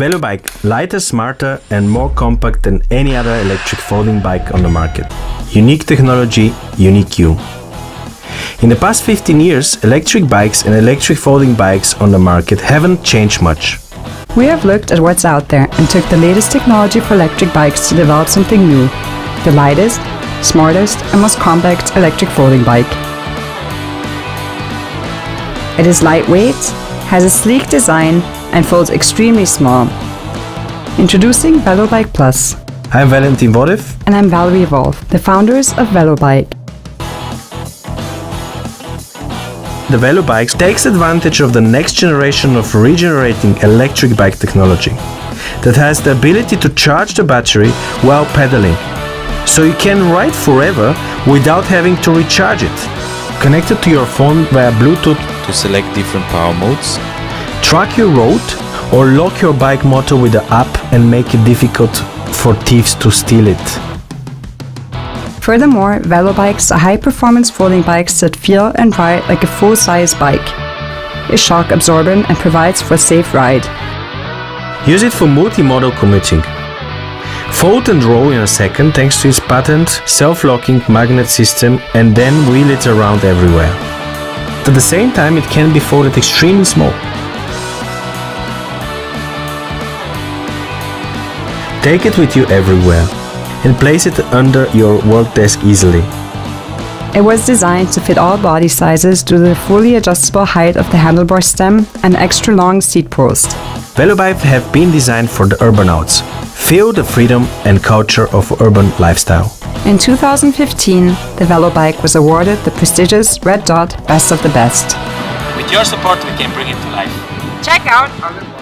VELLO BIKE, lighter, smarter and more compact than any other electric folding bike on the market. Unique technology, unique you. In the past 15 years, electric bikes and electric folding bikes on the market haven't changed much. We have looked at what's out there and took the latest technology for electric bikes to develop something new. The lightest, smartest and most compact electric folding bike. It is lightweight, has a sleek design and folds extremely small. Introducing VELLO BIKE Plus. I'm Valentin Vodev. And I'm Valerie Wolf, the founders of VELLO BIKE. The VELLO BIKE takes advantage of the next generation of regenerating electric bike technology that has the ability to charge the battery while pedaling, so you can ride forever without having to recharge it. Connected to your phone via Bluetooth to select different power modes, track your road or lock your bike motor with the app and make it difficult for thieves to steal it. Furthermore, VELLO bikes are high-performance folding bikes that feel and ride like a full-size bike, is shock absorbent and provides for a safe ride. Use it for multi-modal commuting. Fold and roll in a second thanks to its patented self-locking magnet system and then wheel it around everywhere. At the same time, it can be folded extremely small. Take it with you everywhere and place it under your work desk easily. It was designed to fit all body sizes due to the fully adjustable height of the handlebar stem and extra long seat post. VELLO bikes have been designed for the urbανauts. Feel the freedom and culture of urban lifestyle. In 2015, the VELLO BIKE was awarded the prestigious Red Dot Best of the Best. With your support, we can bring it to life. Check out our